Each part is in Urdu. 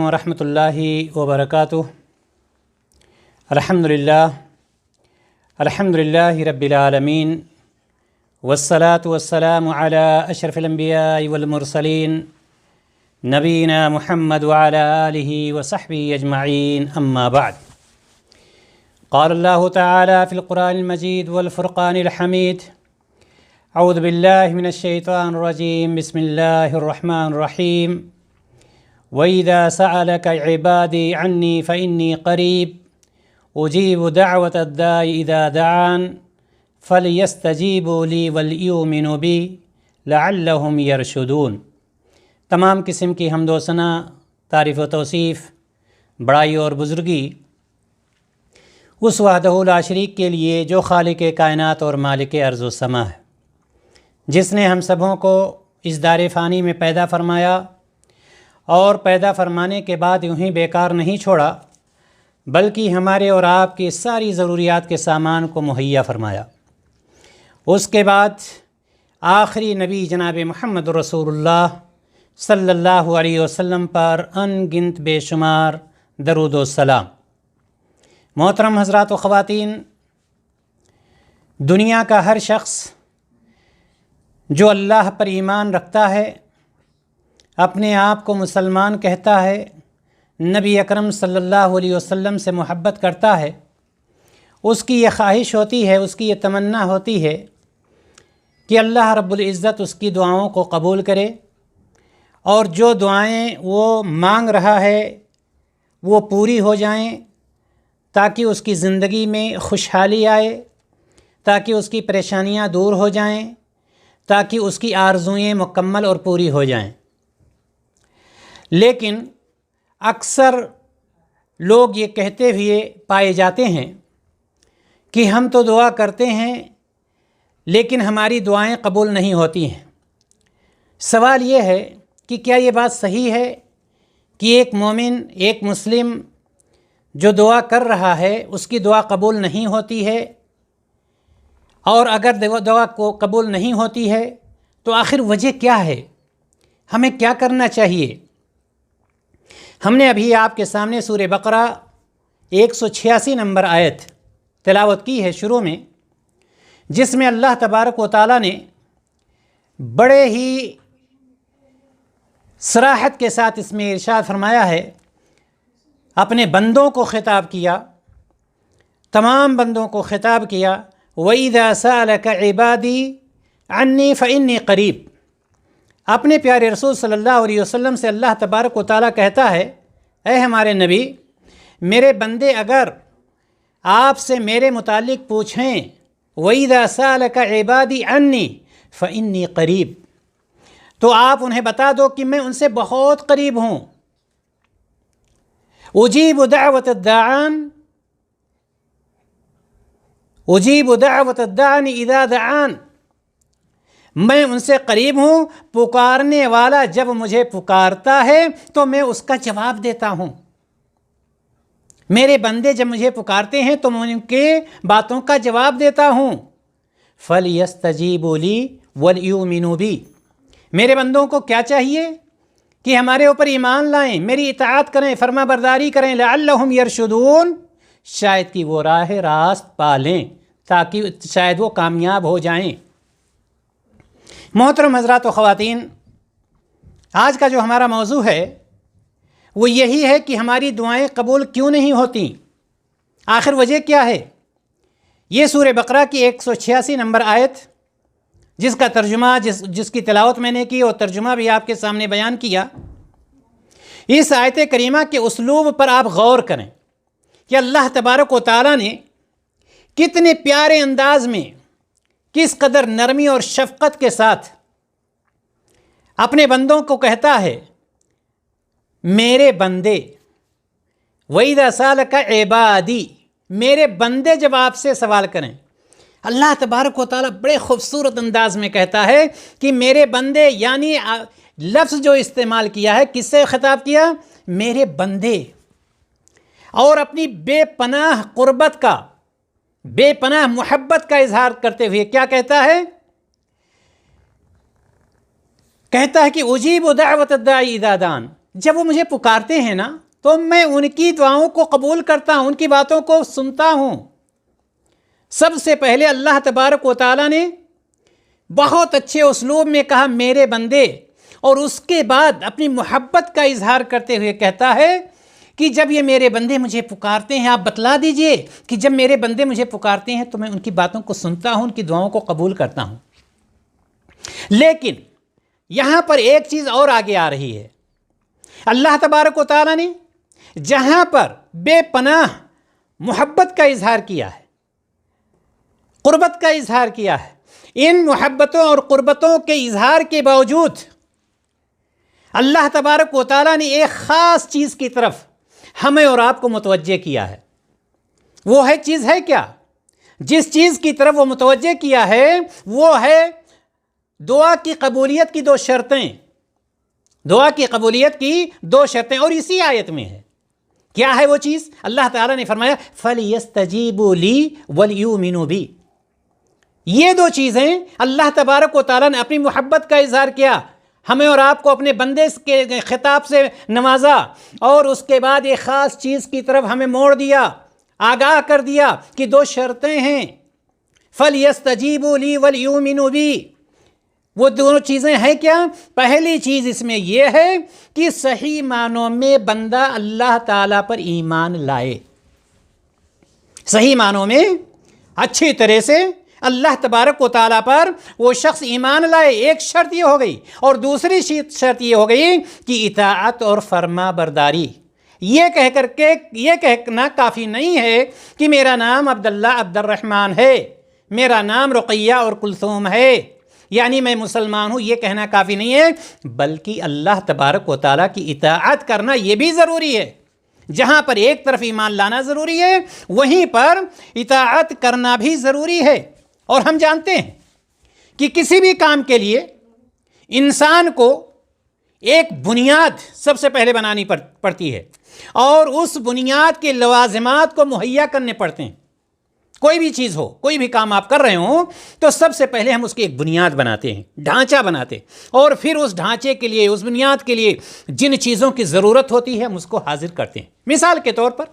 ورحمۃ اللہ وبرکاتہ۔ الحمدللہ رب العالمین، والصلاة والسلام علی اشرف الانبیاء والمرسلین، نبینا محمد وعلی آلہ وصحبہ اجمعین، اما بعد۔ قال اللہ تعالی فی القرآن المجید والفرقان الحمید، اعوذ باللہ من الشیطان الرجیم، بسم اللہ الرحمن الرحیم۔ وَإِذَا سَأَلَكَ عِبَادِي عَنِّي فَإِنِّي قَرِيبٌ أُجِيبُ دَعْوَةَ الدَّاعِ إِذَا دَعَانِ فَلْيَسْتَجِيبُوا لِي وَلْيُؤْمِنُوا بِي لَعَلَّهُمْ يَرْشُدُونَ۔ تمام قسم کی حمد و ثنا، تعریف و توصیف، بڑائی اور بزرگی اس وحدہ لا شریک کے لیے جو خالق کائنات اور مالک ارض و سما ہے، جس نے ہم سبوں کو اس دار فانی میں پیدا فرمایا اور پیدا فرمانے کے بعد یوں ہی بیکار نہیں چھوڑا، بلکہ ہمارے اور آپ کی ساری ضروریات کے سامان کو مہیا فرمایا۔ اس کے بعد آخری نبی جناب محمد رسول اللہ صلی اللہ علیہ وسلم پر ان گنت بے شمار درود و سلام۔ محترم حضرات و خواتین، دنیا کا ہر شخص جو اللہ پر ایمان رکھتا ہے، اپنے آپ کو مسلمان کہتا ہے، نبی اکرم صلی اللہ علیہ وسلم سے محبت کرتا ہے، اس کی یہ خواہش ہوتی ہے، اس کی یہ تمنا ہوتی ہے کہ اللہ رب العزت اس کی دعاؤں کو قبول کرے، اور جو دعائیں وہ مانگ رہا ہے وہ پوری ہو جائیں، تاکہ اس کی زندگی میں خوشحالی آئے، تاکہ اس کی پریشانیاں دور ہو جائیں، تاکہ اس کی آرزوئیں مکمل اور پوری ہو جائیں۔ لیکن اکثر لوگ یہ کہتے ہوئے پائے جاتے ہیں کہ ہم تو دعا کرتے ہیں لیکن ہماری دعائیں قبول نہیں ہوتی ہیں۔ سوال یہ ہے کہ کیا یہ بات صحیح ہے کہ ایک مومن، ایک مسلم جو دعا کر رہا ہے اس کی دعا قبول نہیں ہوتی ہے؟ اور اگر دعا کو قبول نہیں ہوتی ہے تو آخر وجہ کیا ہے؟ ہمیں کیا کرنا چاہیے؟ ہم نے ابھی آپ کے سامنے سورہ بقرہ 186 نمبر آیت تلاوت کی ہے شروع میں، جس میں اللہ تبارک و تعالیٰ نے بڑے ہی صراحت کے ساتھ اس میں ارشاد فرمایا ہے، اپنے بندوں کو خطاب کیا، تمام بندوں کو خطاب کیا، وَإِذَا سَأَلَكَ عِبَادِي عَنِّي فَإِنِّي قَرِيبٌ۔ اپنے پیارے رسول صلی اللہ علیہ وسلم سے اللہ تبارک و تعالیٰ کہتا ہے، اے ہمارے نبی، میرے بندے اگر آپ سے میرے متعلق پوچھیں، وَإِذَا سَأَلَكَ عِبَادِي عَنِّي فَإِنِّي قَرِيبٌ، تو آپ انہیں بتا دو کہ میں ان سے بہت قریب ہوں۔ اجیب دعوت الداعان، اجیب دعوت الداعن اذا دعان، میں ان سے قریب ہوں، پکارنے والا جب مجھے پکارتا ہے تو میں اس کا جواب دیتا ہوں۔ میرے بندے جب مجھے پکارتے ہیں تو میں ان کے باتوں کا جواب دیتا ہوں۔ فَلْيَسْتَجِيبُوا لِي وَلْيُؤْمِنُوا بِي، میرے بندوں کو کیا چاہیے کہ ہمارے اوپر ایمان لائیں، میری اطاعت کریں، فرما برداری کریں، لَعَلَّهُمْ يَرْشُدُونَ، شاید کہ وہ راہ راست پالیں، تاکہ شاید وہ کامیاب ہو جائیں۔ محترم حضرات و خواتین، آج کا جو ہمارا موضوع ہے وہ یہی ہے کہ ہماری دعائیں قبول کیوں نہیں ہوتی، آخر وجہ کیا ہے۔ یہ سورہ بقرہ کی 186 نمبر آیت، جس کا ترجمہ جس کی تلاوت میں نے کی اور ترجمہ بھی آپ کے سامنے بیان کیا، اس آیت کریمہ کے اسلوب پر آپ غور کریں کہ اللہ تبارک و تعالیٰ نے کتنے پیارے انداز میں، کس قدر نرمی اور شفقت کے ساتھ اپنے بندوں کو کہتا ہے، میرے بندے، وَإِذَا سَأَلَكَ عِبَادِي، میرے بندے جب آپ سے سوال کریں، اللہ تبارک و تعالیٰ بڑے خوبصورت انداز میں کہتا ہے کہ میرے بندے، یعنی لفظ جو استعمال کیا ہے، کس سے خطاب کیا؟ میرے بندے، اور اپنی بے پناہ قربت کا، بے پناہ محبت کا اظہار کرتے ہوئے کیا کہتا ہے؟ کہتا ہے کہ اجیب دعوت الداعی اذا دعان، جب وہ مجھے پکارتے ہیں نا تو میں ان کی دعاؤں کو قبول کرتا ہوں، ان کی باتوں کو سنتا ہوں۔ سب سے پہلے اللہ تبارک و تعالیٰ نے بہت اچھے اسلوب میں کہا میرے بندے، اور اس کے بعد اپنی محبت کا اظہار کرتے ہوئے کہتا ہے کہ جب یہ میرے بندے مجھے پکارتے ہیں، آپ بتلا دیجئے کہ جب میرے بندے مجھے پکارتے ہیں تو میں ان کی باتوں کو سنتا ہوں، ان کی دعاؤں کو قبول کرتا ہوں۔ لیکن یہاں پر ایک چیز اور آگے آ رہی ہے۔ اللہ تبارک و تعالیٰ نے جہاں پر بے پناہ محبت کا اظہار کیا ہے، قربت کا اظہار کیا ہے، ان محبتوں اور قربتوں کے اظہار کے باوجود اللہ تبارک و تعالیٰ نے ایک خاص چیز کی طرف ہمیں اور آپ کو متوجہ کیا ہے۔ وہ چیز ہے کیا؟ جس چیز کی طرف وہ متوجہ کیا ہے وہ ہے دعا کی قبولیت کی 2 شرطیں۔ دعا کی قبولیت کی 2 شرطیں، اور اسی آیت میں ہے۔ کیا ہے وہ چیز؟ اللہ تعالیٰ نے فرمایا فَلْيَسْتَجِيبُوا لِي وَلْيُؤْمِنُوا بِي۔ یہ 2 چیزیں اللہ تبارک و تعالیٰ نے اپنی محبت کا اظہار کیا، ہمیں اور آپ کو اپنے بندے کے خطاب سے نوازا، اور اس کے بعد ایک خاص چیز کی طرف ہمیں موڑ دیا، آگاہ کر دیا کہ 2 شرطیں ہیں۔ فَلْيَسْتَجِيبُوا لِي وَلْيُؤْمِنُوا بِي۔ وہ 2 چیزیں ہیں کیا؟ پہلی چیز اس میں یہ ہے کہ صحیح معنوں میں بندہ اللہ تعالیٰ پر ایمان لائے، صحیح معنوں میں اچھی طرح سے اللہ تبارک و تعالیٰ پر وہ شخص ایمان لائے۔ ایک شرط یہ ہو گئی، اور دوسری شرط یہ ہو گئی کہ اطاعت اور فرما برداری۔ یہ کہنا کافی نہیں ہے کہ میرا نام عبداللہ عبد الرحمن ہے، میرا نام رقیہ اور کلثوم ہے، یعنی میں مسلمان ہوں، یہ کہنا کافی نہیں ہے، بلکہ اللہ تبارک و تعالیٰ کی اطاعت کرنا یہ بھی ضروری ہے۔ جہاں پر ایک طرف ایمان لانا ضروری ہے، وہیں پر اطاعت کرنا بھی ضروری ہے۔ اور ہم جانتے ہیں کہ کسی بھی کام کے لیے انسان کو ایک بنیاد سب سے پہلے بنانی پڑتی ہے، اور اس بنیاد کے لوازمات کو مہیا کرنے پڑتے ہیں۔ کوئی بھی چیز ہو، کوئی بھی کام آپ کر رہے ہوں تو سب سے پہلے ہم اس کی ایک بنیاد بناتے ہیں، ڈھانچہ بناتے ہیں، اور پھر اس ڈھانچے کے لیے، اس بنیاد کے لیے جن چیزوں کی ضرورت ہوتی ہے ہم اس کو حاضر کرتے ہیں۔ مثال کے طور پر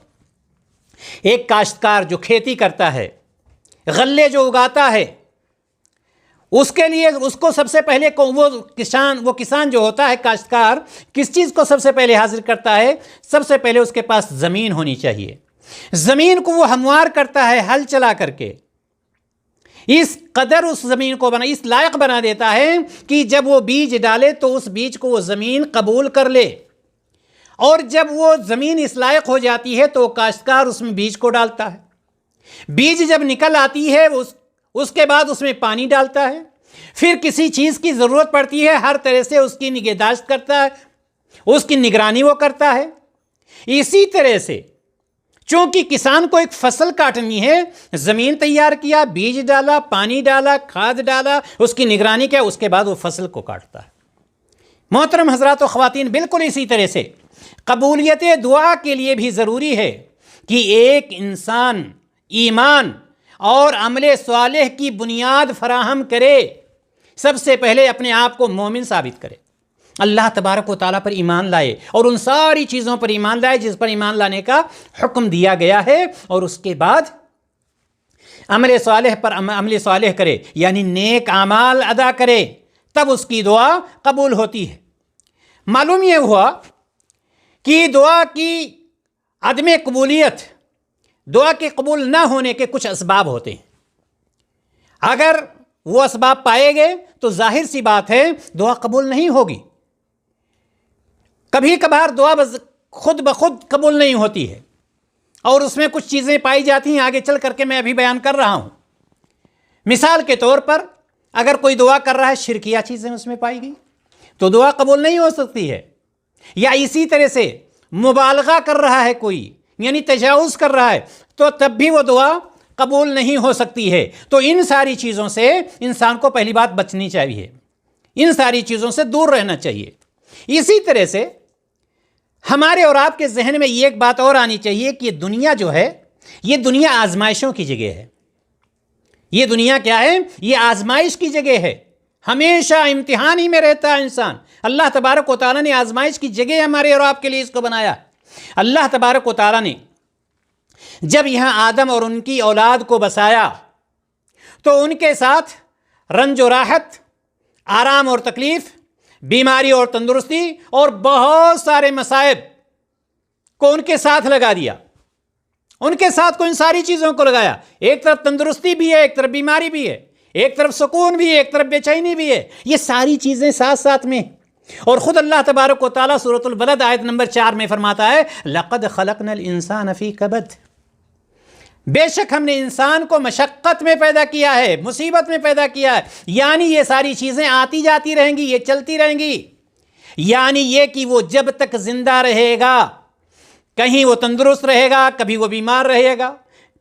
ایک کاشتکار جو کھیتی کرتا ہے، غلے جو اگاتا ہے، اس کے لیے اس کو سب سے پہلے وہ کسان جو ہوتا ہے، کاشتکار، کس چیز کو سب سے پہلے حاضر کرتا ہے؟ سب سے پہلے اس کے پاس زمین ہونی چاہیے۔ زمین کو وہ ہموار کرتا ہے ہل چلا کر کے، اس قدر اس زمین کو اس لائق بنا دیتا ہے کہ جب وہ بیج ڈالے تو اس بیج کو وہ زمین قبول کر لے، اور جب وہ زمین اس لائق ہو جاتی ہے تو کاشتکار اس میں بیج کو ڈالتا ہے۔ بیج جب نکل آتی ہے اس کے بعد اس میں پانی ڈالتا ہے، پھر کسی چیز کی ضرورت پڑتی ہے ہر طرح سے اس کی نگہداشت کرتا ہے، اس کی نگرانی وہ کرتا ہے۔ اسی طرح سے چونکہ کسان کو ایک فصل کاٹنی ہے، زمین تیار کیا، بیج ڈالا، پانی ڈالا، کھاد ڈالا، اس کی نگرانی کیا، اس کے بعد وہ فصل کو کاٹتا ہے۔ محترم حضرات و خواتین، بالکل اسی طرح سے قبولیت دعا کے لیے بھی ضروری ہے کہ ایک انسان ایمان اور عمل صالح کی بنیاد فراہم کرے، سب سے پہلے اپنے آپ کو مومن ثابت کرے، اللہ تبارک و تعالیٰ پر ایمان لائے، اور ان ساری چیزوں پر ایمان لائے جس پر ایمان لانے کا حکم دیا گیا ہے، اور اس کے بعد عمل صالح پر عمل صالح کرے، یعنی نیک اعمال ادا کرے، تب اس کی دعا قبول ہوتی ہے۔ معلوم یہ ہوا کہ دعا کی عدم قبولیت، دعا کے قبول نہ ہونے کے کچھ اسباب ہوتے ہیں۔ اگر وہ اسباب پائے گئے تو ظاہر سی بات ہے دعا قبول نہیں ہوگی۔ کبھی کبھار دعا خود بخود قبول نہیں ہوتی ہے، اور اس میں کچھ چیزیں پائی جاتی ہیں، آگے چل کر کے میں ابھی بیان کر رہا ہوں۔ مثال کے طور پر اگر کوئی دعا کر رہا ہے، شرکیہ چیزیں اس میں پائی گئی تو دعا قبول نہیں ہو سکتی ہے، یا اسی طرح سے مبالغہ کر رہا ہے کوئی، یعنی تجاوز کر رہا ہے، تو تب بھی وہ دعا قبول نہیں ہو سکتی ہے۔ تو ان ساری چیزوں سے انسان کو پہلی بات بچنی چاہیے، ان ساری چیزوں سے دور رہنا چاہیے۔ اسی طرح سے ہمارے اور آپ کے ذہن میں یہ ایک بات اور آنی چاہیے کہ یہ دنیا جو ہے، یہ دنیا آزمائشوں کی جگہ ہے۔ یہ دنیا کیا ہے؟ یہ آزمائش کی جگہ ہے۔ ہمیشہ امتحان ہی میں رہتا ہے انسان۔ اللہ تبارک و تعالیٰ نے آزمائش کی جگہ ہمارے اور آپ کے لیے اس کو بنایا۔ اللہ تبارک و تعالیٰ نے جب یہاں آدم اور ان کی اولاد کو بسایا تو ان کے ساتھ رنج و راحت، آرام اور تکلیف، بیماری اور تندرستی اور بہت سارے مصائب کو ان کے ساتھ لگا دیا۔ ان کے ساتھ کو ان ساری چیزوں کو لگایا۔ ایک طرف تندرستی بھی ہے، ایک طرف بیماری بھی ہے، ایک طرف سکون بھی ہے، ایک طرف بے چینی بھی ہے، یہ ساری چیزیں ساتھ ساتھ میں۔ اور خود اللہ تبارک و تعالیٰ سورۃ البلد آیت نمبر 4 میں فرماتا ہے لَقَدْ خَلَقْنَا الْإِنسَانَ فِي كَبَدٍ، بے شک ہم نے انسان کو مشقت میں پیدا کیا ہے، مصیبت میں پیدا کیا ہے۔ یعنی یہ ساری چیزیں آتی جاتی رہیں گی، یہ چلتی رہیں گی۔ یعنی یہ کہ وہ جب تک زندہ رہے گا، کہیں وہ تندرست رہے گا، کبھی وہ بیمار رہے گا،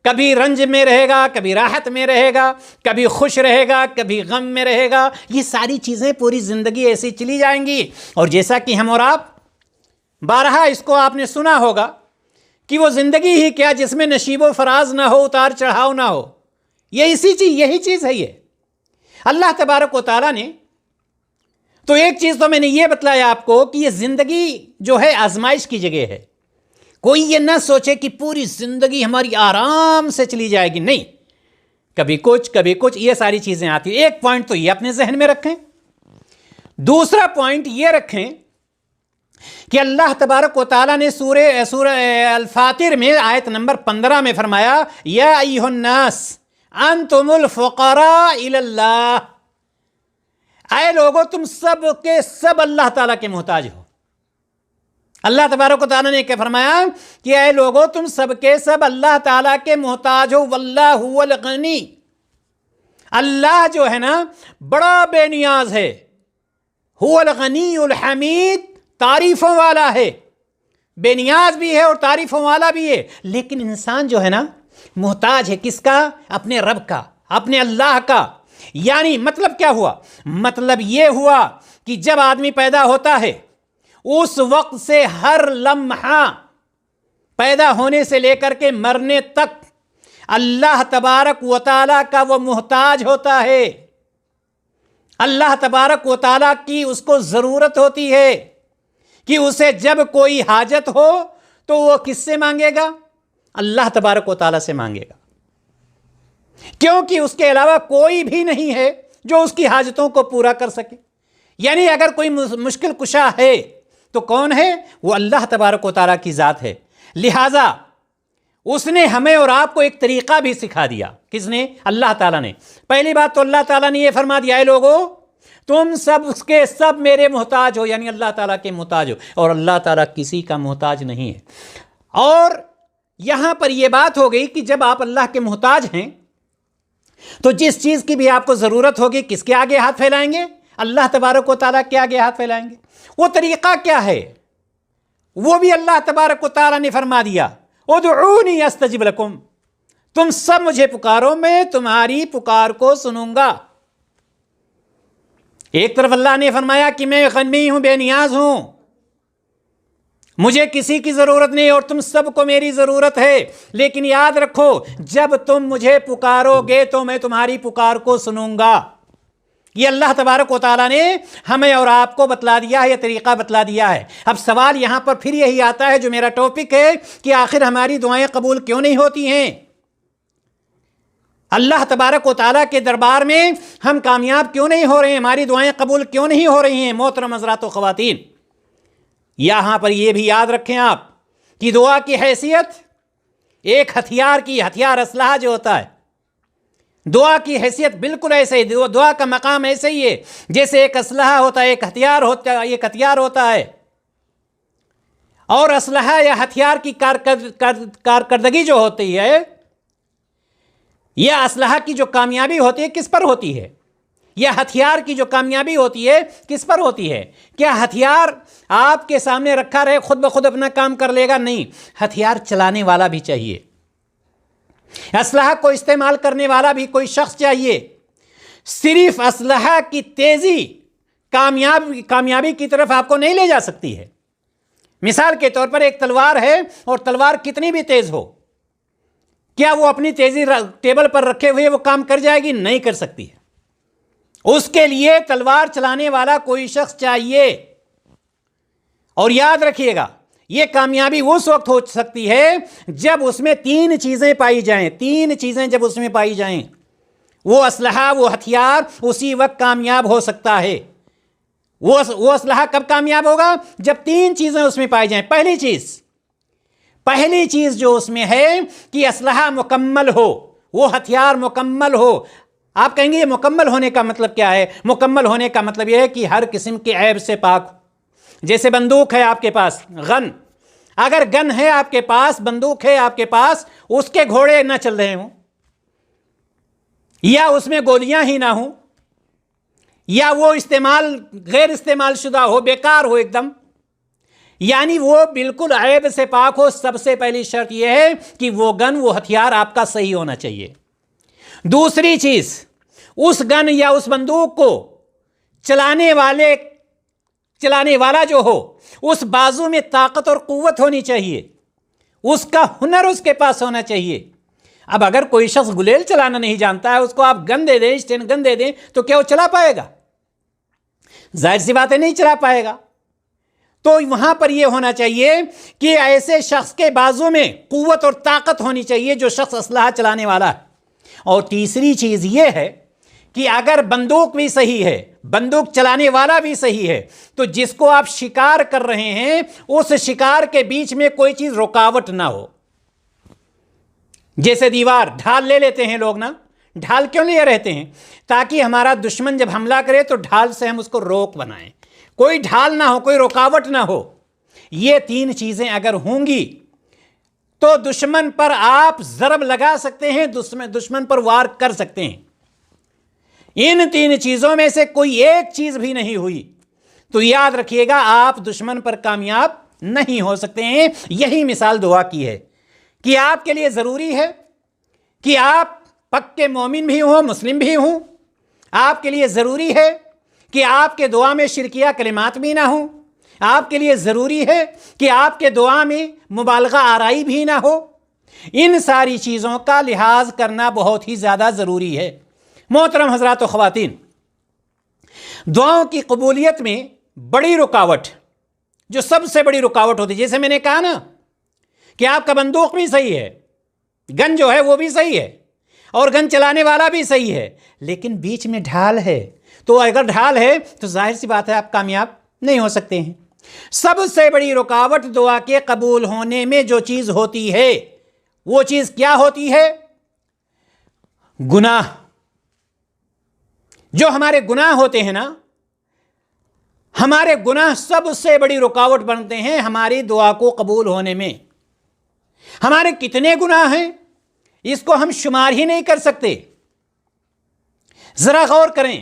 کبھی رنج میں رہے گا، کبھی راحت میں رہے گا، کبھی خوش رہے گا، کبھی غم میں رہے گا۔ یہ ساری چیزیں پوری زندگی ایسی چلی جائیں گی۔ اور جیسا کہ ہم اور آپ بارہا اس کو آپ نے سنا ہوگا کہ وہ زندگی ہی کیا جس میں نشیب و فراز نہ ہو، اتار چڑھاؤ نہ ہو، یہی چیز ہے۔ یہ اللہ تبارک و تعالیٰ نے تو ایک چیز تو میں نے یہ بتلایا آپ کو کہ یہ زندگی جو ہے آزمائش کی جگہ ہے۔ کوئی یہ نہ سوچے کہ پوری زندگی ہماری آرام سے چلی جائے گی، نہیں، کبھی کچھ یہ ساری چیزیں آتی ہیں۔ ایک پوائنٹ تو یہ اپنے ذہن میں رکھیں۔ دوسرا پوائنٹ یہ رکھیں کہ اللہ تبارک و تعالیٰ نے سورہ الفاتر میں آیت نمبر 15 میں فرمایا یا ایھا الناس انتم الفقراء الی اللہ، اے لوگو تم سب کے سب اللہ تعالیٰ کے محتاج ہو۔ اللہ تبارک و تعالیٰ نے کیا فرمایا کہ اے لوگو تم سب کے سب اللہ تعالیٰ کے محتاج ہو، واللہ هو الغنی، اللہ جو ہے نا بڑا بے نیاز ہے، هو الغنی الحمید، تعریفوں والا ہے، بے نیاز بھی ہے اور تعریفوں والا بھی ہے۔ لیکن انسان جو ہے نا محتاج ہے کس کا؟ اپنے رب کا، اپنے اللہ کا۔ یعنی مطلب کیا ہوا؟ مطلب یہ ہوا کہ جب آدمی پیدا ہوتا ہے اس وقت سے ہر لمحہ پیدا ہونے سے لے کر کے مرنے تک اللہ تبارک و تعالیٰ کا وہ محتاج ہوتا ہے۔ اللہ تبارک و تعالیٰ کی اس کو ضرورت ہوتی ہے کہ اسے جب کوئی حاجت ہو تو وہ کس سے مانگے گا؟ اللہ تبارک و تعالیٰ سے مانگے گا، کیونکہ اس کے علاوہ کوئی بھی نہیں ہے جو اس کی حاجتوں کو پورا کر سکے۔ یعنی اگر کوئی مشکل کشا ہے تو کون ہے؟ وہ اللہ تبارک و تعالیٰ کی ذات ہے۔ لہٰذا اس نے ہمیں اور آپ کو ایک طریقہ بھی سکھا دیا۔ کس نے؟ اللہ تعالیٰ نے۔ پہلی بات تو اللہ تعالیٰ نے یہ فرما دیا اے لوگو تم سب اس کے سب میرے محتاج ہو، یعنی اللہ تعالیٰ کے محتاج ہو، اور اللہ تعالیٰ کسی کا محتاج نہیں ہے۔ اور یہاں پر یہ بات ہو گئی کہ جب آپ اللہ کے محتاج ہیں تو جس چیز کی بھی آپ کو ضرورت ہوگی کس کے آگے ہاتھ پھیلائیں گے؟ اللہ تبارک و تعالیٰ کے آگے ہاتھ پھیلائیں گے۔ وہ طریقہ کیا ہے؟ وہ بھی اللہ تبارک و تعالیٰ نے فرما دیا ادعونی استجب لکم، تم سب مجھے پکارو میں تمہاری پکار کو سنوں گا۔ ایک طرف اللہ نے فرمایا کہ میں غنی ہوں، بے نیاز ہوں، مجھے کسی کی ضرورت نہیں اور تم سب کو میری ضرورت ہے، لیکن یاد رکھو جب تم مجھے پکارو گے تو میں تمہاری پکار کو سنوں گا۔ یہ اللہ تبارک و تعالیٰ نے ہمیں اور آپ کو بتلا دیا ہے، یہ طریقہ بتلا دیا ہے۔ اب سوال یہاں پر پھر یہی آتا ہے جو میرا ٹاپک ہے کہ آخر ہماری دعائیں قبول کیوں نہیں ہوتی ہیں؟ اللہ تبارک و تعالیٰ کے دربار میں ہم کامیاب کیوں نہیں ہو رہے ہیں؟ ہماری دعائیں قبول کیوں نہیں ہو رہی ہیں؟ محترم حضرات و خواتین، یہاں پر یہ بھی یاد رکھیں آپ کہ دعا کی حیثیت ایک ہتھیار کی، ہتھیار اسلحہ جو ہوتا ہے، دعا کی حیثیت بالکل ایسے ہی، دعا کا مقام ایسے ہی ہے جیسے ایک اسلحہ ہوتا ہے، ایک ہتھیار ہوتا ہے۔ اور اسلحہ یا ہتھیار کی کارکردگی جو ہوتی ہے، یا اسلحہ کی جو کامیابی ہوتی ہے کس پر ہوتی ہے؟ یا ہتھیار کی جو کامیابی ہوتی ہے کس پر ہوتی ہے؟ کیا ہتھیار آپ کے سامنے رکھا رہے خود بخود اپنا کام کر لے گا؟ نہیں، ہتھیار چلانے والا بھی چاہیے، اسلحہ کو استعمال کرنے والا بھی کوئی شخص چاہیے۔ صرف اسلحہ کی تیزی کامیابی کی طرف آپ کو نہیں لے جا سکتی ہے۔ مثال کے طور پر ایک تلوار ہے اور تلوار کتنی بھی تیز ہو، کیا وہ اپنی تیزی ٹیبل پر رکھے ہوئے وہ کام کر جائے گی؟ نہیں کر سکتی ہے۔ اس کے لیے تلوار چلانے والا کوئی شخص چاہیے. اور یاد رکھیے گا یہ کامیابی اس وقت ہو سکتی ہے جب اس میں 3 چیزیں پائی جائیں. 3 چیزیں جب اس میں پائی جائیں وہ اسلحہ، وہ ہتھیار اسی وقت کامیاب ہو سکتا ہے. وہ اسلحہ کب کامیاب ہوگا؟ جب 3 چیزیں اس میں پائی جائیں. پہلی چیز جو اس میں ہے کہ اسلحہ مکمل ہو، وہ ہتھیار مکمل ہو. آپ کہیں گے یہ مکمل ہونے کا مطلب کیا ہے؟ مکمل ہونے کا مطلب یہ ہے کہ ہر قسم کے عیب سے پاک ہو. جیسے بندوق ہے آپ کے پاس، گن، اگر گن ہے آپ کے پاس، بندوق ہے آپ کے پاس، اس کے گھوڑے نہ چل رہے ہوں، یا اس میں گولیاں ہی نہ ہوں، یا وہ غیر استعمال شدہ ہو، بیکار ہو ایک دم، یعنی وہ بالکل عیب سے پاک ہو. سب سے پہلی شرط یہ ہے کہ وہ گن، وہ ہتھیار آپ کا صحیح ہونا چاہیے. دوسری چیز، اس گن یا اس بندوق کو چلانے والا جو ہو اس بازو میں طاقت اور قوت ہونی چاہیے، اس کا ہنر اس کے پاس ہونا چاہیے. اب اگر کوئی شخص گلیل چلانا نہیں جانتا ہے، اس کو آپ گن دے دیں، اسٹین گن دے دیں، تو کیا وہ چلا پائے گا؟ ظاہر سی بات ہے نہیں چلا پائے گا. تو وہاں پر یہ ہونا چاہیے کہ ایسے شخص کے بازو میں قوت اور طاقت ہونی چاہیے جو شخص اسلحہ چلانے والا ہے. اور تیسری چیز یہ ہے کہ اگر بندوق بھی صحیح ہے، بندوق چلانے والا بھی صحیح ہے، تو جس کو آپ شکار کر رہے ہیں اس شکار کے بیچ میں کوئی چیز رکاوٹ نہ ہو. جیسے دیوار، ڈھال لے لیتے ہیں لوگ نا. ڈھال کیوں لیے رہتے ہیں؟ تاکہ ہمارا دشمن جب حملہ کرے تو ڈھال سے ہم اس کو روک بنائیں. کوئی ڈھال نہ ہو، کوئی رکاوٹ نہ ہو. یہ 3 چیزیں اگر ہوں گی تو دشمن پر آپ ضرب لگا سکتے ہیں، دشمن پر وار کر سکتے ہیں. ان 3 چیزوں میں سے کوئی ایک چیز بھی نہیں ہوئی تو یاد رکھیے گا آپ دشمن پر کامیاب نہیں ہو سکتے ہیں. یہی مثال دعا کی ہے کہ آپ کے لیے ضروری ہے کہ آپ پکے مومن بھی ہوں، مسلم بھی ہوں. آپ کے لیے ضروری ہے کہ آپ کے دعا میں شرکیہ کلمات بھی نہ ہوں. آپ کے لیے ضروری ہے کہ آپ کے دعا میں مبالغہ آرائی بھی نہ ہو. ان ساری چیزوں کا لحاظ کرنا بہت ہی زیادہ ضروری ہے. محترم حضرات و خواتین، دعاؤں کی قبولیت میں بڑی رکاوٹ، جو سب سے بڑی رکاوٹ ہوتی ہے، جیسے میں نے کہا نا کہ آپ کا بندوق بھی صحیح ہے، گن جو ہے وہ بھی صحیح ہے، اور گن چلانے والا بھی صحیح ہے، لیکن بیچ میں ڈھال ہے. تو اگر ڈھال ہے تو ظاہر سی بات ہے آپ کامیاب نہیں ہو سکتے ہیں. سب سے بڑی رکاوٹ دعا کے قبول ہونے میں جو چیز ہوتی ہے وہ چیز کیا ہوتی ہے؟ گناہ. جو ہمارے گناہ ہوتے ہیں نا، ہمارے گناہ سب سے بڑی رکاوٹ بنتے ہیں ہماری دعا کو قبول ہونے میں. ہمارے کتنے گناہ ہیں اس کو ہم شمار ہی نہیں کر سکتے. ذرا غور کریں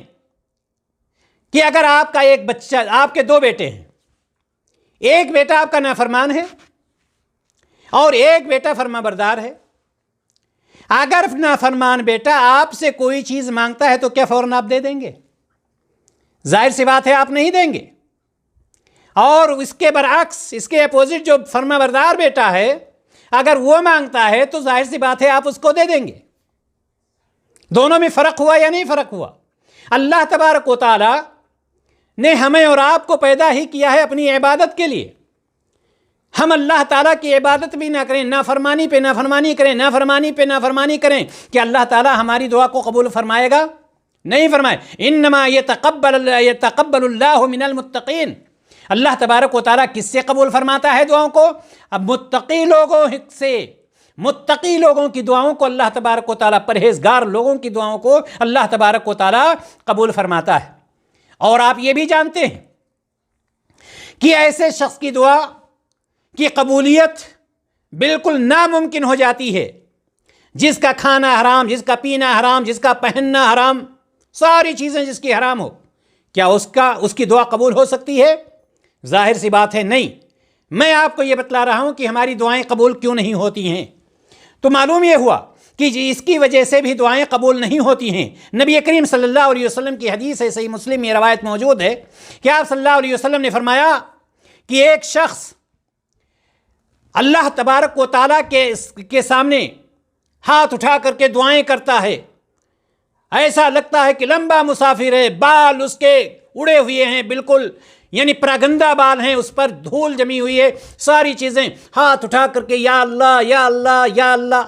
کہ اگر آپ کا ایک بچہ، آپ کے 2 بیٹے ہیں، ایک بیٹا آپ کا نافرمان ہے اور ایک بیٹا فرما بردار ہے. اگر نافرمان بیٹا آپ سے کوئی چیز مانگتا ہے تو کیا فوراً آپ دے دیں گے؟ ظاہر سی بات ہے آپ نہیں دیں گے. اور اس کے برعکس، اس کے اپوزٹ جو فرما بردار بیٹا ہے، اگر وہ مانگتا ہے تو ظاہر سی بات ہے آپ اس کو دے دیں گے. دونوں میں فرق ہوا یا نہیں فرق ہوا؟ اللہ تبارک و تعالی نے ہمیں اور آپ کو پیدا ہی کیا ہے اپنی عبادت کے لیے. ہم اللہ تعالیٰ کی عبادت بھی نہ کریں، نافرمانی پہ نافرمانی کریں، نافرمانی پہ نافرمانی کریں، کہ اللہ تعالیٰ ہماری دعا کو قبول فرمائے گا؟ نہیں فرمائے. انما یتقبل اللہ من المتقین. اللہ تبارک و تعالیٰ کس سے قبول فرماتا ہے دعاؤں کو؟ اب متقی لوگوں سے، متقی لوگوں کی دعاؤں کو اللہ تبارک و تعالیٰ، پرہیزگار لوگوں کی دعاؤں کو اللہ تبارک و تعالیٰ قبول فرماتا ہے. اور آپ یہ بھی جانتے ہیں کہ ایسے شخص کی دعا کی قبولیت بالکل ناممکن ہو جاتی ہے جس کا کھانا حرام، جس کا پینا حرام، جس کا پہننا حرام، ساری چیزیں جس کی حرام ہو. کیا اس کی دعا قبول ہو سکتی ہے؟ ظاہر سی بات ہے نہیں. میں آپ کو یہ بتلا رہا ہوں کہ ہماری دعائیں قبول کیوں نہیں ہوتی ہیں. تو معلوم یہ ہوا کہ اس کی وجہ سے بھی دعائیں قبول نہیں ہوتی ہیں. نبی کریم صلی اللہ علیہ وسلم کی حدیث ہے، صحیح مسلم میں روایت موجود ہے کہ آپ صلی اللہ علیہ وسلم نے فرمایا کہ ایک شخص اللہ تبارک و تعالیٰ کے سامنے ہاتھ اٹھا کر کے دعائیں کرتا ہے ایسا لگتا ہے کہ لمبا مسافر ہے، بال اس کے اڑے ہوئے ہیں بالکل، یعنی پراگندہ بال ہیں، اس پر دھول جمی ہوئی ہے، ساری چیزیں ہاتھ اٹھا کر کے یا اللہ یا اللہ یا اللہ۔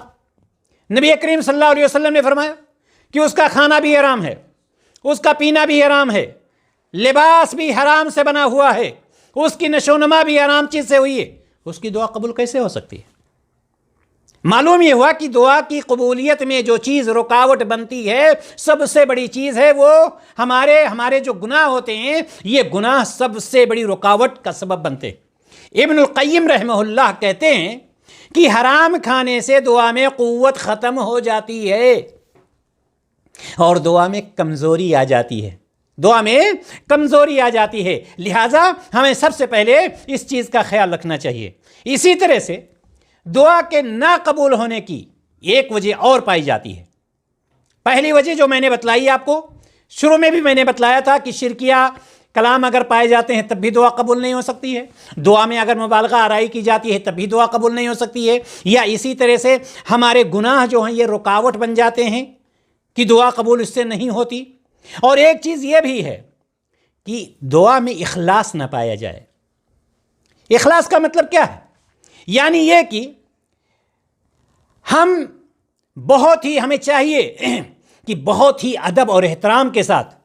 نبی کریم صلی اللہ علیہ وسلم نے فرمایا کہ اس کا کھانا بھی حرام ہے، اس کا پینا بھی حرام ہے، لباس بھی حرام سے بنا ہوا ہے، اس کی نشو و نما بھی حرام چیز سے ہوئی ہے، اس کی دعا قبول کیسے ہو سکتی ہے؟ معلوم یہ ہوا کہ دعا کی قبولیت میں جو چیز رکاوٹ بنتی ہے، سب سے بڑی چیز ہے وہ ہمارے جو گناہ ہوتے ہیں، یہ گناہ سب سے بڑی رکاوٹ کا سبب بنتے ہیں۔ ابن القیم رحمہ اللہ کہتے ہیں کہ حرام کھانے سے دعا میں قوت ختم ہو جاتی ہے اور دعا میں کمزوری آ جاتی ہے، دعا میں کمزوری آ جاتی ہے، لہٰذا ہمیں سب سے پہلے اس چیز کا خیال رکھنا چاہیے۔ اسی طرح سے دعا کے نہ قبول ہونے کی ایک وجہ اور پائی جاتی ہے۔ پہلی وجہ جو میں نے بتلائی آپ کو، شروع میں بھی میں نے بتلایا تھا کہ شرکیہ کلام اگر پائے جاتے ہیں تب بھی دعا قبول نہیں ہو سکتی ہے، دعا میں اگر مبالغہ آرائی کی جاتی ہے تب بھی دعا قبول نہیں ہو سکتی ہے، یا اسی طرح سے ہمارے گناہ جو ہیں یہ رکاوٹ بن جاتے ہیں کہ دعا قبول اس سے نہیں ہوتی۔ اور ایک چیز یہ بھی ہے کہ دعا میں اخلاص نہ پایا جائے۔ اخلاص کا مطلب کیا ہے؟ یعنی یہ کہ ہمیں چاہیے کہ بہت ہی ادب اور احترام کے ساتھ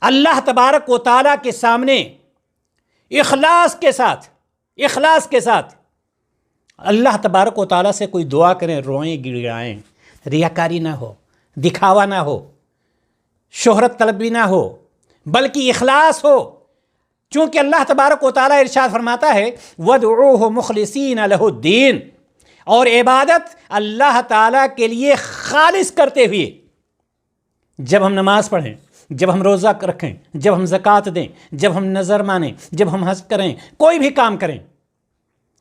اللہ تبارک و تعالیٰ کے سامنے اخلاص کے ساتھ اللہ تبارک و تعالیٰ سے کوئی دعا کریں، روئیں گڑگڑائیں، ریاکاری نہ ہو، دکھاوا نہ ہو، شہرت طلبی نہ ہو، بلکہ اخلاص ہو۔ چونکہ اللہ تبارک و تعالیٰ ارشاد فرماتا ہے وَادْعُوهُ مُخْلِصِينَ لَهُ الدِّينَ، اور عبادت اللہ تعالیٰ کے لیے خالص کرتے ہوئے، جب ہم نماز پڑھیں، جب ہم روزہ رکھیں، جب ہم زکوٰۃ دیں، جب ہم نظر مانیں، جب ہم حج کریں، کوئی بھی کام کریں،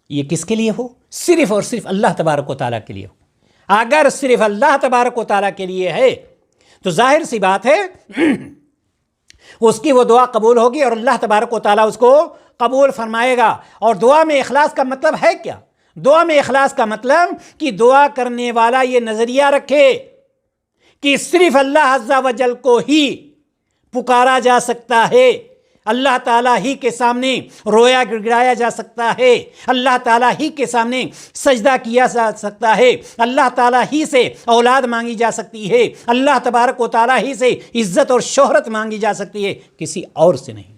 یہ کس کے لیے ہو؟ صرف اور صرف اللہ تبارک و تعالیٰ کے لیے ہو۔ اگر صرف اللہ تبارک و تعالیٰ کے لیے ہے تو ظاہر سی بات ہے اس کی وہ دعا قبول ہوگی اور اللہ تبارک و تعالیٰ اس کو قبول فرمائے گا۔ اور دعا میں اخلاص کا مطلب ہے کیا؟ دعا میں اخلاص کا مطلب کہ دعا کرنے والا یہ نظریہ رکھے کہ صرف اللہ عز و جل کو ہی پکارا جا سکتا ہے، اللہ تعالیٰ ہی کے سامنے رویا گڑگڑایا جا سکتا ہے، اللہ تعالیٰ ہی کے سامنے سجدہ کیا جا سکتا ہے، اللہ تعالیٰ ہی سے اولاد مانگی جا سکتی ہے، اللہ تبارک و تعالیٰ ہی سے عزت اور شہرت مانگی جا سکتی ہے، کسی اور سے نہیں۔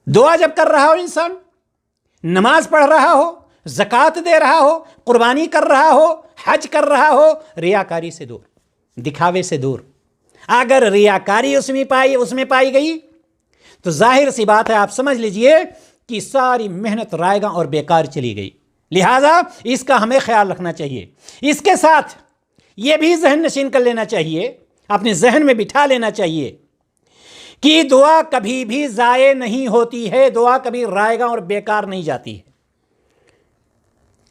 دعا جب کر رہا ہو انسان، نماز پڑھ رہا ہو، زکوٰۃ دے رہا ہو، قربانی کر رہا ہو، حج کر رہا ہو، ریاکاری سے دور، دکھاوے سے دور۔ اگر ریاکاری اس میں پائی گئی تو ظاہر سی بات ہے، آپ سمجھ لیجئے کہ ساری محنت رائیگاں اور بیکار چلی گئی۔ لہٰذا اس کا ہمیں خیال رکھنا چاہیے۔ اس کے ساتھ یہ بھی ذہن نشین کر لینا چاہیے، اپنے ذہن میں بٹھا لینا چاہیے کہ دعا کبھی بھی ضائع نہیں ہوتی ہے، دعا کبھی رائیگاں اور بیکار نہیں جاتی ہے۔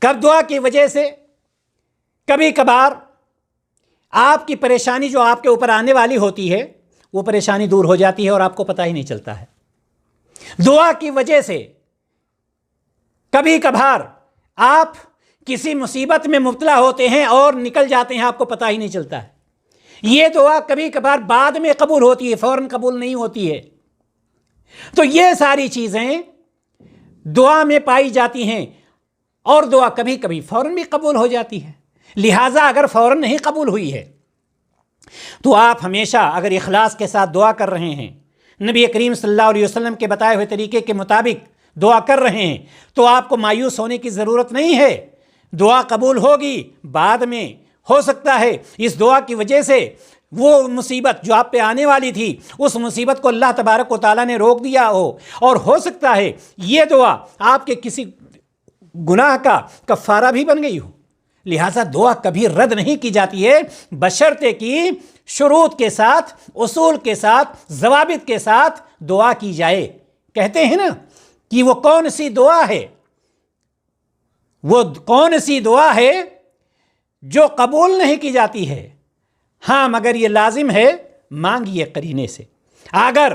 کب دعا کی وجہ سے کبھی کبھار آپ کی پریشانی جو آپ کے اوپر آنے والی ہوتی ہے وہ پریشانی دور ہو جاتی ہے اور آپ کو پتہ ہی نہیں چلتا ہے۔ دعا کی وجہ سے کبھی کبھار آپ کسی مصیبت میں مبتلا ہوتے ہیں اور نکل جاتے ہیں، آپ کو پتہ ہی نہیں چلتا ہے۔ یہ دعا کبھی کبھار بعد میں قبول ہوتی ہے، فوراً قبول نہیں ہوتی ہے۔ تو یہ ساری چیزیں دعا میں پائی جاتی ہیں اور دعا کبھی کبھی فوراً بھی قبول ہو جاتی ہے۔ لہٰذا اگر فوراً نہیں قبول ہوئی ہے تو آپ ہمیشہ اگر اخلاص کے ساتھ دعا کر رہے ہیں، نبی کریم صلی اللہ علیہ وسلم کے بتائے ہوئے طریقے کے مطابق دعا کر رہے ہیں، تو آپ کو مایوس ہونے کی ضرورت نہیں ہے۔ دعا قبول ہوگی، بعد میں ہو سکتا ہے اس دعا کی وجہ سے وہ مصیبت جو آپ پہ آنے والی تھی، اس مصیبت کو اللہ تبارک و تعالیٰ نے روک دیا ہو، اور ہو سکتا ہے یہ دعا آپ کے کسی گناہ کا کفارہ بھی بن گئی ہو۔ لہٰذا دعا کبھی رد نہیں کی جاتی ہے، بشرطے کہ شروط کے ساتھ، اصول کے ساتھ، ضوابط کے ساتھ دعا کی جائے۔ کہتے ہیں نا کہ وہ کون سی دعا ہے، وہ کون سی دعا ہے جو قبول نہیں کی جاتی ہے؟ ہاں، مگر یہ لازم ہے مانگیے قرینے سے۔ اگر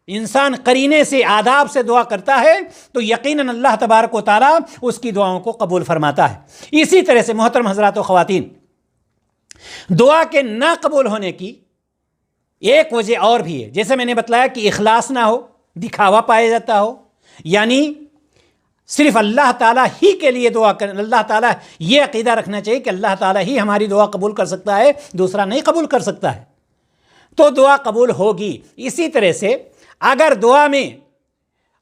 انسان قرینے سے، آداب سے دعا کرتا ہے تو یقیناً اللہ تبارک و تعالیٰ اس کی دعاؤں کو قبول فرماتا ہے۔ اسی طرح سے محترم حضرات و خواتین، دعا کے نہ قبول ہونے کی ایک وجہ اور بھی ہے، جیسے میں نے بتلایا کہ اخلاص نہ ہو، دکھاوا پایا جاتا ہو، یعنی صرف اللہ تعالیٰ ہی کے لیے دعا کریں، اللہ تعالیٰ یہ عقیدہ رکھنا چاہیے کہ اللہ تعالیٰ ہی ہماری دعا قبول کر سکتا ہے، دوسرا نہیں قبول کر سکتا ہے، تو دعا قبول ہوگی۔ اسی طرح سے اگر دعا میں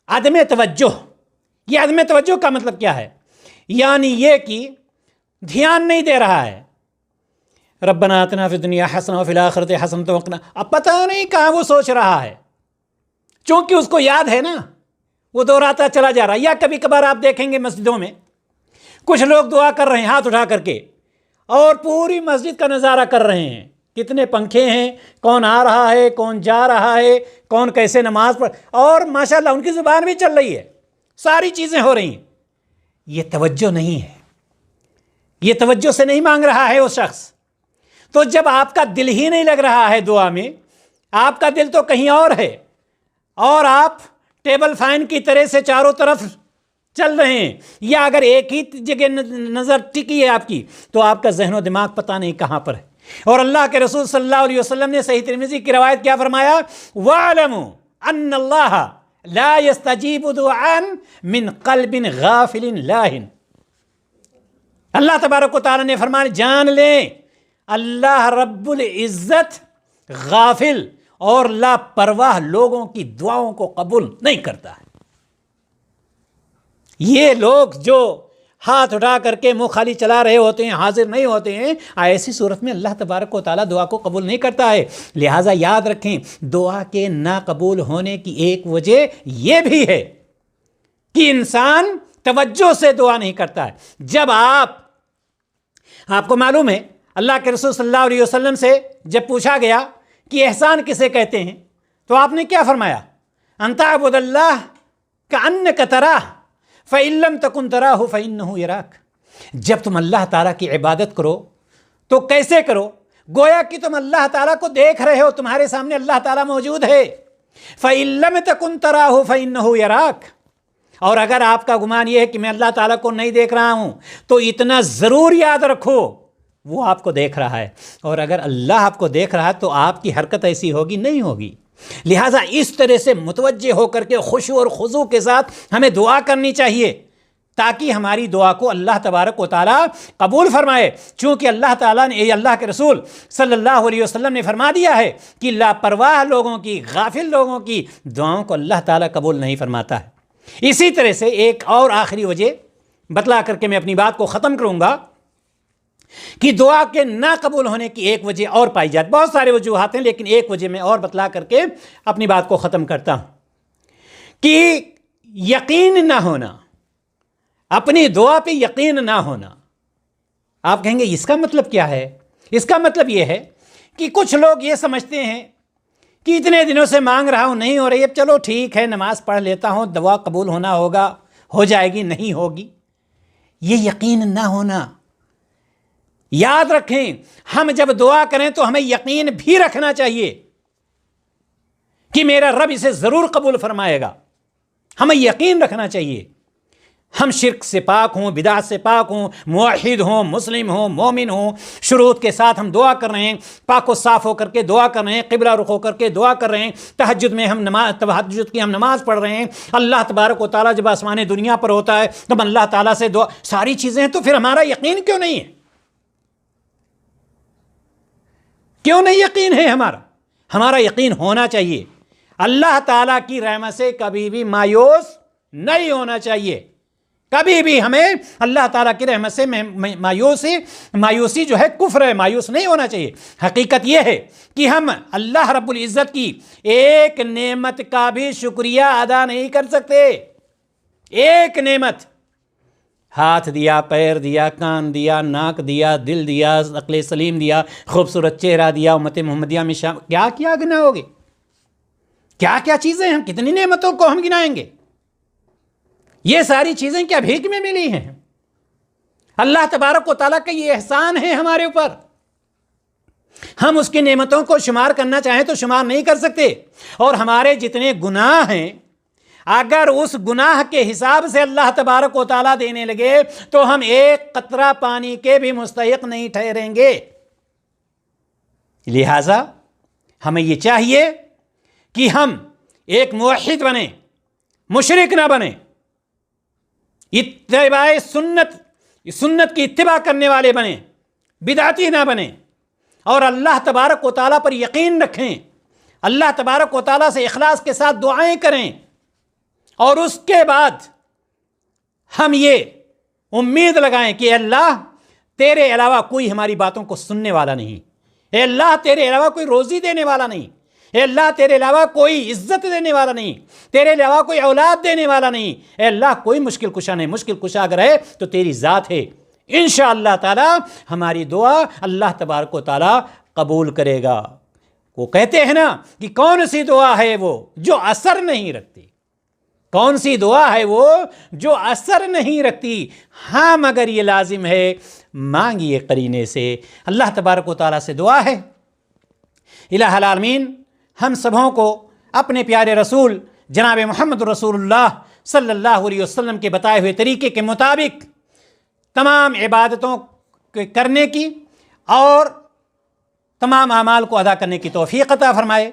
عدم توجہ، یہ عدم توجہ کا مطلب کیا ہے؟ یعنی یہ کہ دھیان نہیں دے رہا ہے، ربنا آتنا فی الدنیا حسنہ وفی الآخرۃ حسنۃ وقنا، اب پتہ نہیں کہاں وہ سوچ رہا ہے، چونکہ اس کو یاد ہے نا، وہ دہراتا چلا جا رہا ہے۔ یا کبھی کبھار آپ دیکھیں گے مسجدوں میں کچھ لوگ دعا کر رہے ہیں ہاتھ اٹھا کر کے، اور پوری مسجد کا نظارہ کر رہے ہیں، کتنے پنکھے ہیں، کون آ رہا ہے، کون جا رہا ہے، کون کیسے نماز پڑھ، اور ماشاءاللہ ان کی زبان بھی چل رہی ہے، ساری چیزیں ہو رہی ہیں۔ یہ توجہ نہیں ہے، یہ توجہ سے نہیں مانگ رہا ہے وہ شخص۔ تو جب آپ کا دل ہی نہیں لگ رہا ہے دعا میں، آپ کا دل تو کہیں اور ہے، اور آپ ٹیبل فین کی طرح سے چاروں طرف چل رہے ہیں، یا اگر ایک ہی جگہ نظر ٹکی ہے آپ کی، تو آپ کا ذہن و دماغ پتہ نہیں کہاں پر ہے۔ اور اللہ کے رسول صلی اللہ علیہ وسلم نے صحیح ترمذی کی روایت کیا فرمایا؟ وَاعْلَمُوا أَنَّ اللَّهَ لَا يَسْتَجِيبُ دُعَاءً مِّن قَلْبٍ غَافِلٍ لَاهٍ۔ اللہ تبارک و تعالیٰ نے فرمایا، جان لیں اللہ رب العزت غافل اور لاپرواہ لوگوں کی دعاؤں کو قبول نہیں کرتا ہے۔ یہ لوگ جو ہاتھ اٹھا کر کے منہ خالی چلا رہے ہوتے ہیں، حاضر نہیں ہوتے ہیں، ایسی صورت میں اللہ تبارک و تعالیٰ دعا کو قبول نہیں کرتا ہے۔ لہٰذا یاد رکھیں، دعا کے ناقبول ہونے کی ایک وجہ یہ بھی ہے کہ انسان توجہ سے دعا نہیں کرتا ہے۔ جب آپ کو معلوم ہے، اللہ کے رسول صلی اللہ علیہ وسلم سے جب پوچھا گیا کہ احسان کسے کہتے ہیں، تو آپ نے کیا فرمایا؟ ان تعبد اللہ کأنک تراہ فإن لم تکن تراہ فإنہ یراک۔ جب تم اللہ تعالیٰ کی عبادت کرو تو کیسے کرو؟ گویا کہ تم اللہ تعالیٰ کو دیکھ رہے ہو، تمہارے سامنے اللہ تعالیٰ موجود ہے۔ فإن لم تکن تراہ فإنہ یراک۔ اور اگر آپ کا گمان یہ ہے کہ میں اللہ تعالیٰ کو نہیں دیکھ رہا ہوں، تو اتنا ضرور یاد رکھو وہ آپ کو دیکھ رہا ہے، اور اگر اللہ آپ کو دیکھ رہا ہے تو آپ کی حرکت ایسی ہوگی نہیں ہوگی۔ لہٰذا اس طرح سے متوجہ ہو کر کے خشوع اور خضوع کے ساتھ ہمیں دعا کرنی چاہیے، تاکہ ہماری دعا کو اللہ تبارک و تعالیٰ قبول فرمائے۔ چونکہ اللہ تعالیٰ نے، اللہ کے رسول صلی اللہ علیہ وسلم نے فرما دیا ہے کہ لاپرواہ لوگوں کی، غافل لوگوں کی دعاؤں کو اللہ تعالیٰ قبول نہیں فرماتا ہے۔ اسی طرح سے ایک اور آخری وجہ بتلا کر کے میں اپنی بات کو ختم کروں گا کہ دعا کے نہ قبول ہونے کی ایک وجہ اور پائی جاتی، بہت سارے وجوہات ہیں لیکن ایک وجہ میں اور بتلا کر کے اپنی بات کو ختم کرتا ہوں، کہ یقین نہ ہونا، اپنی دعا پہ یقین نہ ہونا۔ آپ کہیں گے اس کا مطلب کیا ہے؟ اس کا مطلب یہ ہے کہ کچھ لوگ یہ سمجھتے ہیں کہ اتنے دنوں سے مانگ رہا ہوں نہیں ہو رہی، اب چلو ٹھیک ہے نماز پڑھ لیتا ہوں، دعا قبول ہونا ہوگا، ہو جائے گی، نہیں ہوگی۔ یہ یقین نہ ہونا، یاد رکھیں، ہم جب دعا کریں تو ہمیں یقین بھی رکھنا چاہیے کہ میرا رب اسے ضرور قبول فرمائے گا، ہمیں یقین رکھنا چاہیے۔ ہم شرک سے پاک ہوں، بدعت سے پاک ہوں، موحد ہوں، مسلم ہوں، مومن ہوں، شروط کے ساتھ ہم دعا کر رہے ہیں، پاک و صاف ہو کر کے دعا کر رہے ہیں، قبلہ رخ ہو کر کے دعا کر رہے ہیں، تہجد کی ہم نماز پڑھ رہے ہیں، اللہ تبارک و تعالیٰ جب آسمان دنیا پر ہوتا ہے تب اللہ تعالیٰ سے دعا، ساری چیزیں ہیں، تو پھر ہمارا یقین کیوں نہیں ہے؟ کیوں نہیں یقین ہے ہمارا یقین ہونا چاہیے۔ اللہ تعالیٰ کی رحمت سے کبھی بھی مایوس نہیں ہونا چاہیے، کبھی بھی ہمیں اللہ تعالیٰ کی رحمت سے مایوسی جو ہے کفر ہے، مایوس نہیں ہونا چاہیے۔ حقیقت یہ ہے کہ ہم اللہ رب العزت کی ایک نعمت کا بھی شکریہ ادا نہیں کر سکتے۔ ایک نعمت، ہاتھ دیا، پیر دیا، کان دیا، ناک دیا، دل دیا، عقل سلیم دیا، خوبصورت چہرہ دیا، امت محمدیہ میں کیا کیا گناؤ گے؟ کیا کیا چیزیں ہیں، کتنی نعمتوں کو ہم گنائیں گے؟ یہ ساری چیزیں کیا بھیک میں ملی ہیں؟ اللہ تبارک و تعالیٰ کا یہ احسان ہے ہمارے اوپر، ہم اس کی نعمتوں کو شمار کرنا چاہیں تو شمار نہیں کر سکتے۔ اور ہمارے جتنے گناہ ہیں، اگر اس گناہ کے حساب سے اللہ تبارک و تعالیٰ دینے لگے تو ہم ایک قطرہ پانی کے بھی مستحق نہیں ٹھہریں گے۔ لہٰذا ہمیں یہ چاہیے کہ ہم ایک موحد بنیں، مشرک نہ بنیں، اتباع سنت کی اتباع کرنے والے بنیں، بدعتی نہ بنیں، اور اللہ تبارک و تعالیٰ پر یقین رکھیں، اللہ تبارک و تعالیٰ سے اخلاص کے ساتھ دعائیں کریں، اور اس کے بعد ہم یہ امید لگائیں کہ اللہ تیرے علاوہ کوئی ہماری باتوں کو سننے والا نہیں، اے اللہ تیرے علاوہ کوئی روزی دینے والا نہیں، اے اللہ تیرے علاوہ کوئی عزت دینے والا نہیں، تیرے علاوہ کوئی اولاد دینے والا نہیں، اے اللہ کوئی مشکل کشا نہیں، مشکل کشا اگر ہے تو تیری ذات ہے۔ انشاءاللہ تعالی ہماری دعا اللہ تبارک و تعالی قبول کرے گا۔ وہ کہتے ہیں نا کہ کون سی دعا ہے وہ جو اثر نہیں رکھتی، کون سی دعا ہے وہ جو اثر نہیں رکھتی؟ ہاں مگر یہ لازم ہے مانگیے قرینے سے۔ اللہ تبارک و تعالیٰ سے دعا ہے الہ العالمین ہم سبھوں کو اپنے پیارے رسول جناب محمد رسول اللہ صلی اللہ علیہ وسلم کے بتائے ہوئے طریقے کے مطابق تمام عبادتوں کرنے کی اور تمام اعمال کو ادا کرنے کی توفیق عطا فرمائے۔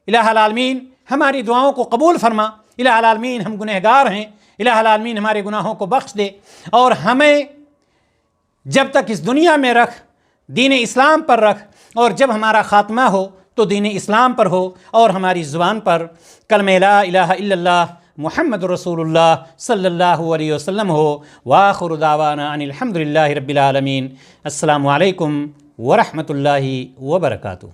الہ العالمین ہماری دعاؤں کو قبول فرما۔ الہ العالمین ہم گنہگار ہیں، الہ العالمین ہمارے گناہوں کو بخش دے، اور ہمیں جب تک اس دنیا میں رکھ، دین اسلام پر رکھ، اور جب ہمارا خاتمہ ہو تو دین اسلام پر ہو، اور ہماری زبان پر کلمہ لا الہ الا اللہ محمد رسول اللہ صلی اللہ علیہ وسلم ہو۔ وآخر دعوانا ان الحمد للہ رب العالمین۔ السلام علیکم ورحمۃ اللہ وبرکاتہ۔